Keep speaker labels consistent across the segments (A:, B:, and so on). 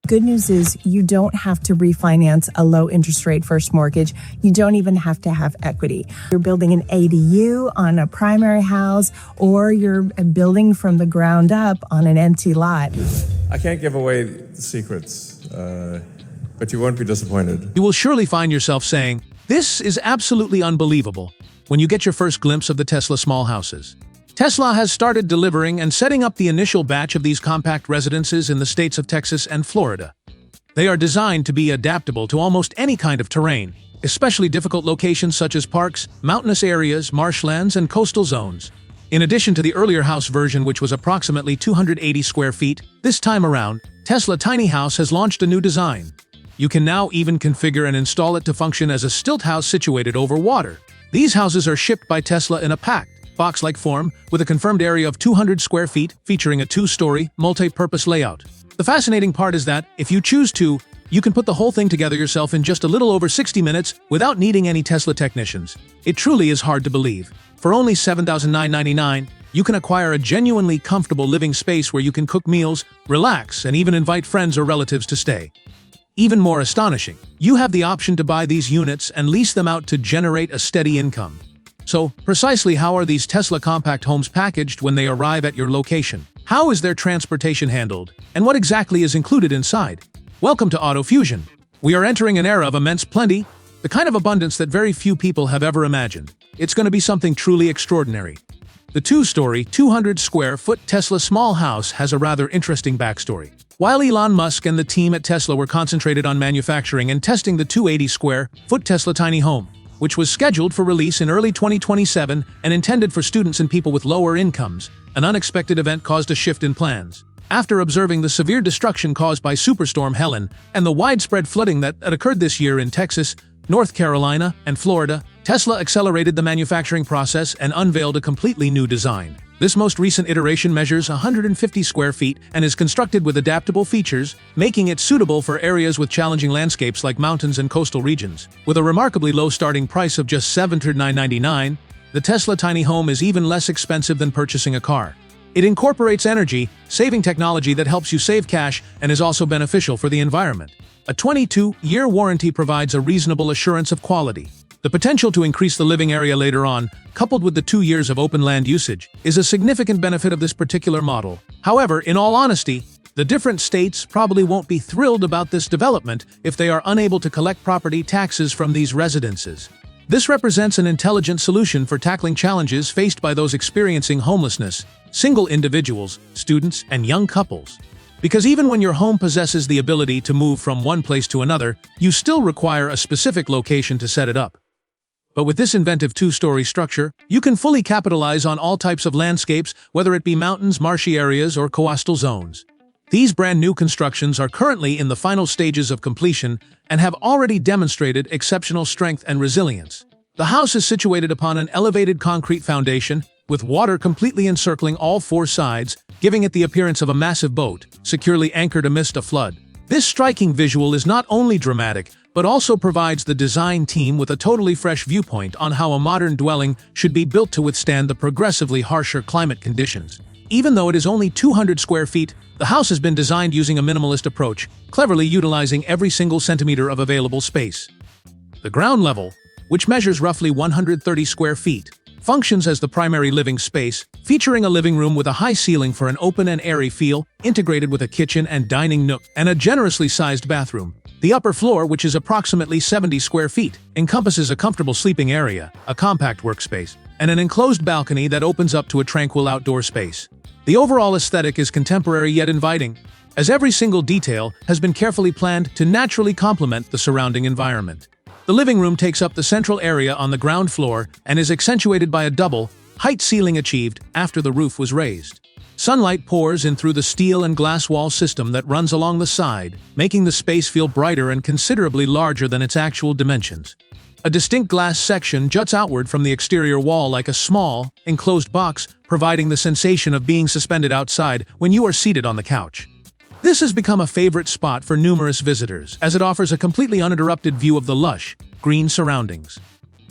A: Good news is you don't have to refinance a low interest rate first mortgage. You don't even have to have equity. You're building an ADU on a primary house, or you're building from the ground up on an empty lot.
B: I can't give away the secrets, but you won't be disappointed.
C: You will surely find yourself saying, "This is absolutely unbelievable," when you get your first glimpse of the Tesla small houses. Tesla has started delivering and setting up the initial batch of these compact residences in the states of Texas and Florida. They are designed to be adaptable to almost any kind of terrain, especially difficult locations such as parks, mountainous areas, marshlands, and coastal zones. In addition to the earlier house version, which was approximately 280 square feet, this time around, Tesla Tiny House has launched a new design. You can now even configure and install it to function as a stilt house situated over water. These houses are shipped by Tesla in a packed, box-like form with a confirmed area of 200 square feet, featuring a two-story, multi-purpose layout. The fascinating part is that, if you choose to, you can put the whole thing together yourself in just a little over 60 minutes without needing any Tesla technicians. It truly is hard to believe. For only $7,999, you can acquire a genuinely comfortable living space where you can cook meals, relax, and even invite friends or relatives to stay. Even more astonishing, you have the option to buy these units and lease them out to generate a steady income. So, precisely how are these Tesla compact homes packaged when they arrive at your location? How is their transportation handled? And what exactly is included inside? Welcome to Auto Fusion. We are entering an era of immense plenty, the kind of abundance that very few people have ever imagined. It's going to be something truly extraordinary. The two-story, 200-square-foot Tesla small house has a rather interesting backstory. While Elon Musk and the team at Tesla were concentrated on manufacturing and testing the 280-square-foot Tesla Tiny Home, which was scheduled for release in early 2027 and intended for students and people with lower incomes, an unexpected event caused a shift in plans. After observing the severe destruction caused by Superstorm Helen and the widespread flooding that occurred this year in Texas, North Carolina, and Florida, Tesla accelerated the manufacturing process and unveiled a completely new design. This most recent iteration measures 150 square feet and is constructed with adaptable features, making it suitable for areas with challenging landscapes like mountains and coastal regions. With a remarkably low starting price of just $7,999, the Tesla Tiny Home is even less expensive than purchasing a car. It incorporates energy-saving technology that helps you save cash and is also beneficial for the environment. A 22-year warranty provides a reasonable assurance of quality. The potential to increase the living area later on, coupled with the 2 years of open land usage, is a significant benefit of this particular model. However, in all honesty, the different states probably won't be thrilled about this development if they are unable to collect property taxes from these residences. This represents an intelligent solution for tackling challenges faced by those experiencing homelessness, single individuals, students, and young couples. Because even when your home possesses the ability to move from one place to another, you still require a specific location to set it up. But with this inventive two-story structure, you can fully capitalize on all types of landscapes, whether it be mountains, marshy areas, or coastal zones. These brand new constructions are currently in the final stages of completion and have already demonstrated exceptional strength and resilience. The house is situated upon an elevated concrete foundation, with water completely encircling all four sides, giving it the appearance of a massive boat, securely anchored amidst a flood. This striking visual is not only dramatic, but also provides the design team with a totally fresh viewpoint on how a modern dwelling should be built to withstand the progressively harsher climate conditions. Even though it is only 200 square feet, the house has been designed using a minimalist approach, cleverly utilizing every single centimeter of available space. The ground level, which measures roughly 130 square feet, functions as the primary living space, featuring a living room with a high ceiling for an open and airy feel, integrated with a kitchen and dining nook, and a generously sized bathroom. The upper floor, which is approximately 70 square feet, encompasses a comfortable sleeping area, a compact workspace, and an enclosed balcony that opens up to a tranquil outdoor space. The overall aesthetic is contemporary yet inviting, as every single detail has been carefully planned to naturally complement the surrounding environment. The living room takes up the central area on the ground floor and is accentuated by a double-height ceiling achieved after the roof was raised. Sunlight pours in through the steel and glass wall system that runs along the side, making the space feel brighter and considerably larger than its actual dimensions. A distinct glass section juts outward from the exterior wall like a small, enclosed box, providing the sensation of being suspended outside when you are seated on the couch. This has become a favorite spot for numerous visitors, as it offers a completely uninterrupted view of the lush, green surroundings.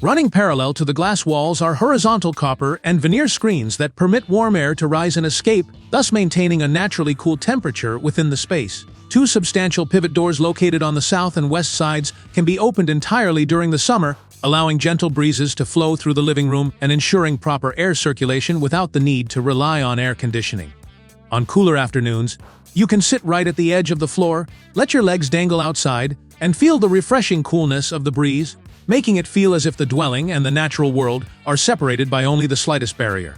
C: Running parallel to the glass walls are horizontal copper and veneer screens that permit warm air to rise and escape, thus maintaining a naturally cool temperature within the space. Two substantial pivot doors located on the south and west sides can be opened entirely during the summer, allowing gentle breezes to flow through the living room and ensuring proper air circulation without the need to rely on air conditioning. On cooler afternoons, you can sit right at the edge of the floor, let your legs dangle outside, and feel the refreshing coolness of the breeze, making it feel as if the dwelling and the natural world are separated by only the slightest barrier.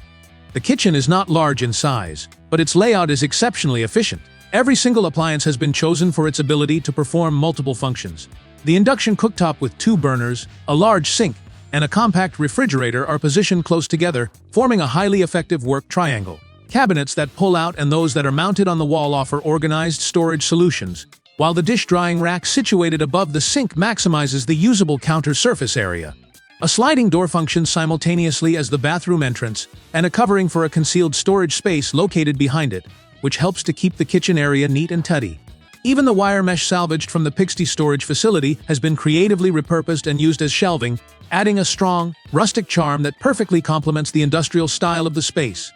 C: The kitchen is not large in size, but its layout is exceptionally efficient. Every single appliance has been chosen for its ability to perform multiple functions. The induction cooktop with 2 burners, a large sink, and a compact refrigerator are positioned close together, forming a highly effective work triangle. Cabinets that pull out and those that are mounted on the wall offer organized storage solutions, while the dish drying rack situated above the sink maximizes the usable counter surface area. A sliding door functions simultaneously as the bathroom entrance and a covering for a concealed storage space located behind it, which helps to keep the kitchen area neat and tidy. Even the wire mesh salvaged from the Pixty storage facility has been creatively repurposed and used as shelving, adding a strong, rustic charm that perfectly complements the industrial style of the space.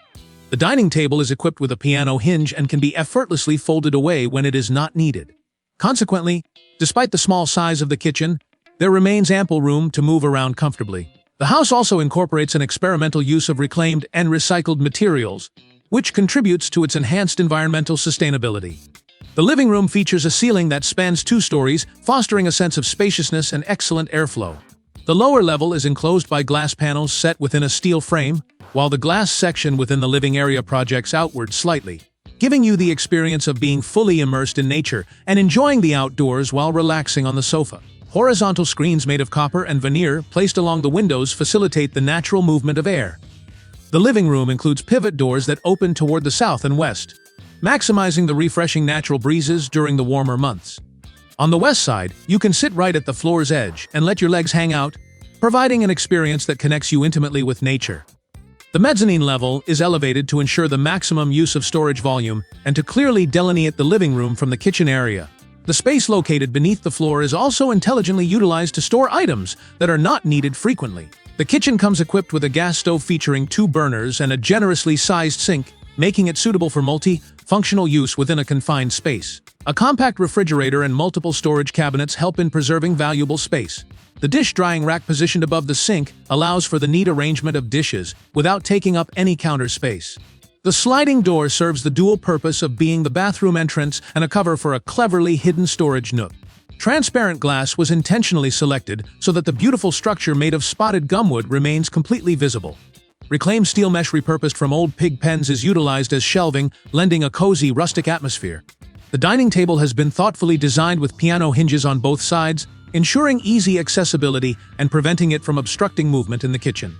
C: The dining table is equipped with a piano hinge and can be effortlessly folded away when it is not needed. Consequently, despite the small size of the kitchen, there remains ample room to move around comfortably. The house also incorporates an experimental use of reclaimed and recycled materials, which contributes to its enhanced environmental sustainability. The living room features a ceiling that spans 2 stories, fostering a sense of spaciousness and excellent airflow. The lower level is enclosed by glass panels set within a steel frame, while the glass section within the living area projects outward slightly, giving you the experience of being fully immersed in nature and enjoying the outdoors while relaxing on the sofa. Horizontal screens made of copper and veneer placed along the windows facilitate the natural movement of air. The living room includes pivot doors that open toward the south and west, maximizing the refreshing natural breezes during the warmer months. On the west side, you can sit right at the floor's edge and let your legs hang out, providing an experience that connects you intimately with nature. The mezzanine level is elevated to ensure the maximum use of storage volume and to clearly delineate the living room from the kitchen area. The space located beneath the floor is also intelligently utilized to store items that are not needed frequently. The kitchen comes equipped with a gas stove featuring 2 burners and a generously sized sink, making it suitable for multi-functional use within a confined space. A compact refrigerator and multiple storage cabinets help in preserving valuable space. The dish drying rack positioned above the sink allows for the neat arrangement of dishes without taking up any counter space. The sliding door serves the dual purpose of being the bathroom entrance and a cover for a cleverly hidden storage nook. Transparent glass was intentionally selected so that the beautiful structure made of spotted gumwood remains completely visible. Reclaimed steel mesh repurposed from old pig pens is utilized as shelving, lending a cozy, rustic atmosphere. The dining table has been thoughtfully designed with piano hinges on both sides, ensuring easy accessibility and preventing it from obstructing movement in the kitchen.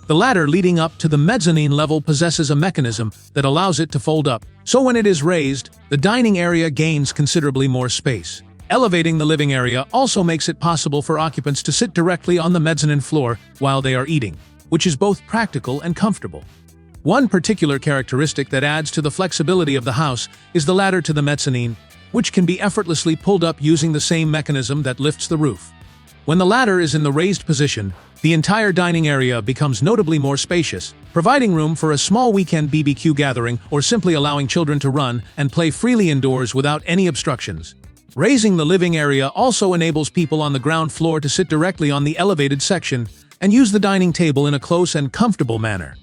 C: The ladder leading up to the mezzanine level possesses a mechanism that allows it to fold up, so when it is raised, the dining area gains considerably more space. Elevating the living area also makes it possible for occupants to sit directly on the mezzanine floor while they are eating, which is both practical and comfortable. One particular characteristic that adds to the flexibility of the house is the ladder to the mezzanine, which can be effortlessly pulled up using the same mechanism that lifts the roof. When the ladder is in the raised position, the entire dining area becomes notably more spacious, providing room for a small weekend BBQ gathering or simply allowing children to run and play freely indoors without any obstructions. Raising the living area also enables people on the ground floor to sit directly on the elevated section and use the dining table in a close and comfortable manner.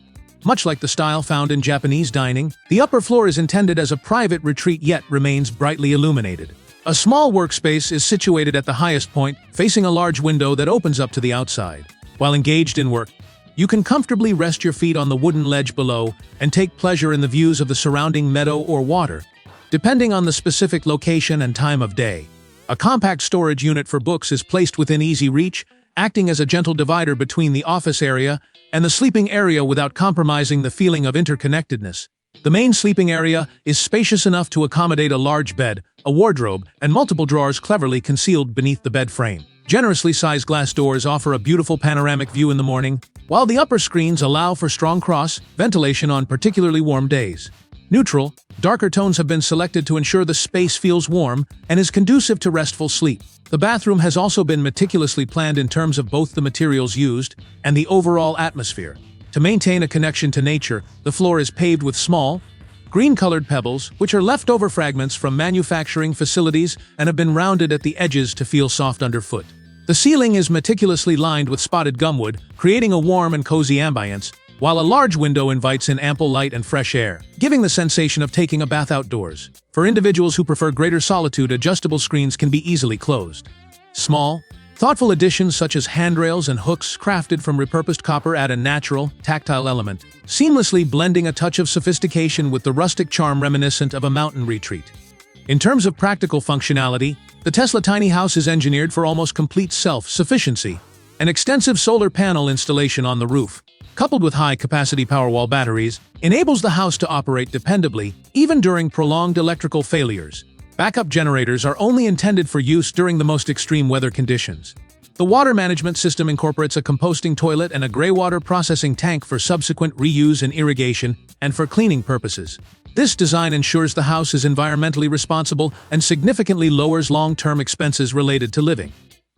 C: Much like the style found in Japanese dining, the upper floor is intended as a private retreat yet remains brightly illuminated. A small workspace is situated at the highest point, facing a large window that opens up to the outside. While engaged in work, you can comfortably rest your feet on the wooden ledge below and take pleasure in the views of the surrounding meadow or water, depending on the specific location and time of day. A compact storage unit for books is placed within easy reach, acting as a gentle divider between the office area and the sleeping area without compromising the feeling of interconnectedness. The main sleeping area is spacious enough to accommodate a large bed, a wardrobe, and multiple drawers cleverly concealed beneath the bed frame. Generously sized glass doors offer a beautiful panoramic view in the morning, while the upper screens allow for strong cross-ventilation on particularly warm days. Neutral, darker tones have been selected to ensure the space feels warm and is conducive to restful sleep. The bathroom has also been meticulously planned in terms of both the materials used and the overall atmosphere. To maintain a connection to nature, the floor is paved with small, green-colored pebbles, which are leftover fragments from manufacturing facilities and have been rounded at the edges to feel soft underfoot. The ceiling is meticulously lined with spotted gumwood, creating a warm and cozy ambience, while a large window invites in ample light and fresh air, giving the sensation of taking a bath outdoors. For individuals who prefer greater solitude, adjustable screens can be easily closed. Small, thoughtful additions such as handrails and hooks crafted from repurposed copper add a natural, tactile element, seamlessly blending a touch of sophistication with the rustic charm reminiscent of a mountain retreat. In terms of practical functionality, the Tesla tiny house is engineered for almost complete self-sufficiency. An extensive solar panel installation on the roof, coupled with high-capacity Powerwall batteries, enables the house to operate dependably, even during prolonged electrical failures. Backup generators are only intended for use during the most extreme weather conditions. The water management system incorporates a composting toilet and a greywater processing tank for subsequent reuse in irrigation and for cleaning purposes. This design ensures the house is environmentally responsible and significantly lowers long-term expenses related to living.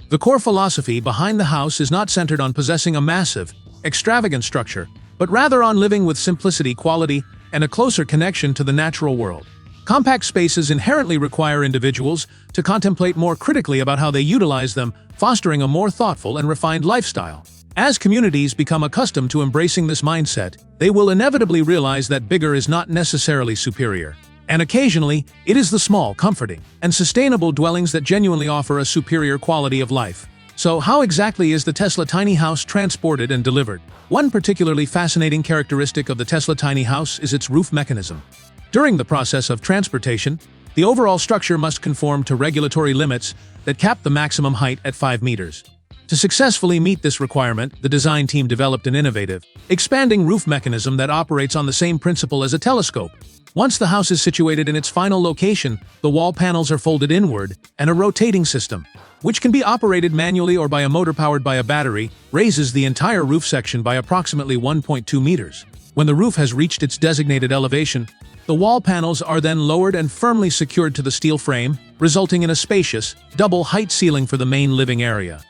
C: The core philosophy behind the house is not centered on possessing a massive, extravagant structure, but rather on living with simplicity, quality, and a closer connection to the natural world. Compact spaces inherently require individuals to contemplate more critically about how they utilize them, fostering a more thoughtful and refined lifestyle. As communities become accustomed to embracing this mindset, they will inevitably realize that bigger is not necessarily superior. And occasionally, it is the small, comforting, and sustainable dwellings that genuinely offer a superior quality of life. So how exactly is the Tesla tiny house transported and delivered? One particularly fascinating characteristic of the Tesla tiny house is its roof mechanism. During the process of transportation, the overall structure must conform to regulatory limits that cap the maximum height at 5 meters. To successfully meet this requirement, the design team developed an innovative, expanding roof mechanism that operates on the same principle as a telescope. Once the house is situated in its final location, the wall panels are folded inward, and a rotating system, which can be operated manually or by a motor powered by a battery, raises the entire roof section by approximately 1.2 meters. When the roof has reached its designated elevation, the wall panels are then lowered and firmly secured to the steel frame, resulting in a spacious, double-height ceiling for the main living area.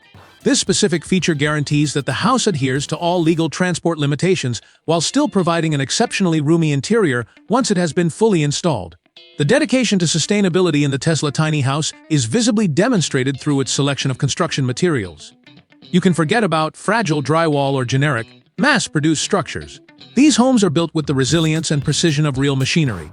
C: This specific feature guarantees that the house adheres to all legal transport limitations while still providing an exceptionally roomy interior once it has been fully installed. The dedication to sustainability in the Tesla tiny house is visibly demonstrated through its selection of construction materials. You can forget about fragile drywall or generic, mass-produced structures. These homes are built with the resilience and precision of real machinery.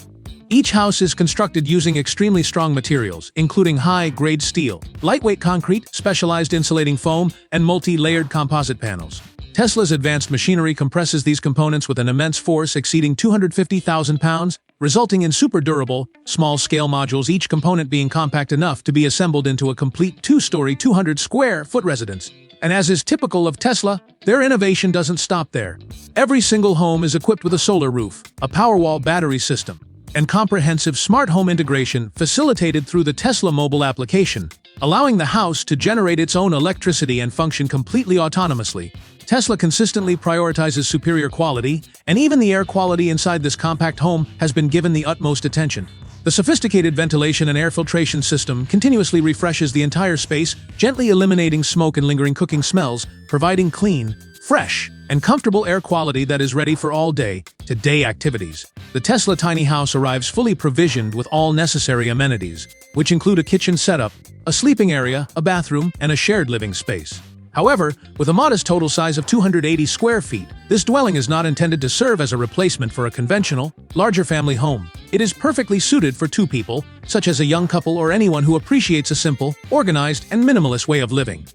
C: Each house is constructed using extremely strong materials, including high-grade steel, lightweight concrete, specialized insulating foam, and multi-layered composite panels. Tesla's advanced machinery compresses these components with an immense force exceeding 250,000 pounds, resulting in super-durable, small-scale modules, each component being compact enough to be assembled into a complete 2-story, 200-square-foot residence. And as is typical of Tesla, their innovation doesn't stop there. Every single home is equipped with a solar roof, a Powerwall battery system, and comprehensive smart home integration facilitated through the Tesla mobile application, allowing the house to generate its own electricity and function completely autonomously. Tesla consistently prioritizes superior quality, and even the air quality inside this compact home has been given the utmost attention. The sophisticated ventilation and air filtration system continuously refreshes the entire space, gently eliminating smoke and lingering cooking smells, providing clean, fresh, and comfortable air quality that is ready for all day-to-day activities. The Tesla tiny house arrives fully provisioned with all necessary amenities, which include a kitchen setup, a sleeping area, a bathroom, and a shared living space. However, with a modest total size of 280 square feet, this dwelling is not intended to serve as a replacement for a conventional, larger family home. It is perfectly suited for two people, such as a young couple or anyone who appreciates a simple, organized, and minimalist way of living.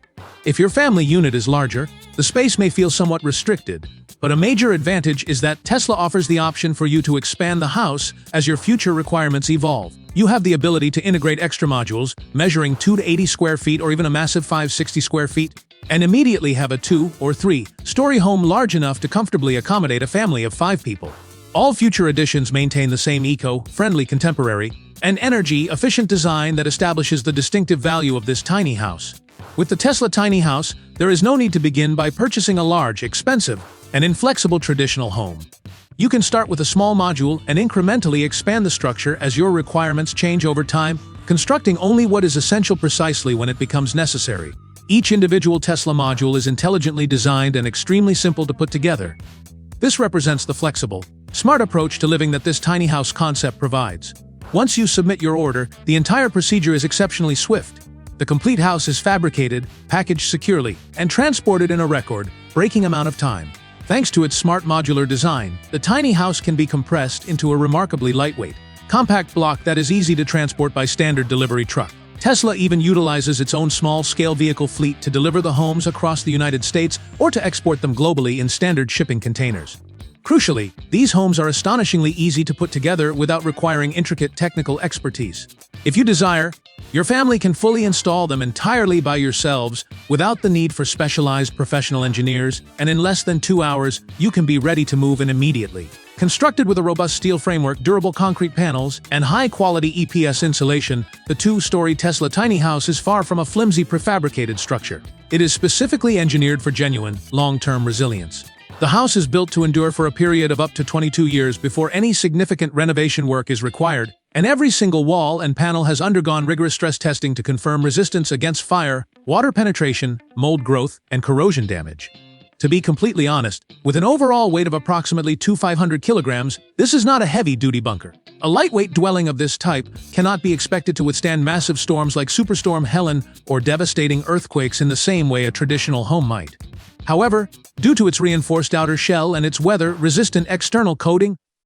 C: If your family unit is larger, the space may feel somewhat restricted, but a major advantage is that Tesla offers the option for you to expand the house as your future requirements evolve. You have the ability to integrate extra modules, measuring 2 to 80 square feet or even a massive 560 square feet, and immediately have a 2- or 3-story home large enough to comfortably accommodate a family of 5 people. All future additions maintain the same eco-friendly, contemporary, and energy-efficient design that establishes the distinctive value of this tiny house. With the Tesla tiny house, there is no need to begin by purchasing a large, expensive, and inflexible traditional home. You can start with a small module and incrementally expand the structure as your requirements change over time, constructing only what is essential precisely when it becomes necessary. Each individual Tesla module is intelligently designed and extremely simple to put together. This represents the flexible, smart approach to living that this tiny house concept provides. Once you submit your order, the entire procedure is exceptionally swift. The complete house is fabricated, packaged securely, and transported in a record-breaking amount of time. Thanks to its smart modular design, the tiny house can be compressed into a remarkably lightweight, compact block that is easy to transport by standard delivery truck. Tesla even utilizes its own small-scale vehicle fleet to deliver the homes across the United States or to export them globally in standard shipping containers. Crucially, these homes are astonishingly easy to put together without requiring intricate technical expertise. If you desire, your family can fully install them entirely by yourselves without the need for specialized professional engineers, and in less than 2 hours, you can be ready to move in immediately. Constructed with a robust steel framework, durable concrete panels, and high-quality EPS insulation, the two-story Tesla tiny house is far from a flimsy prefabricated structure. It is specifically engineered for genuine, long-term resilience. The house is built to endure for a period of up to 22 years before any significant renovation work is required, and every single wall and panel has undergone rigorous stress testing to confirm resistance against fire, water penetration, mold growth, and corrosion damage. To be completely honest, with an overall weight of approximately 2,500 kilograms, this is not a heavy-duty bunker. A lightweight dwelling of this type cannot be expected to withstand massive storms like Superstorm Helen or devastating earthquakes in the same way a traditional home might. However, due to its reinforced outer shell and its weather-resistant external coating,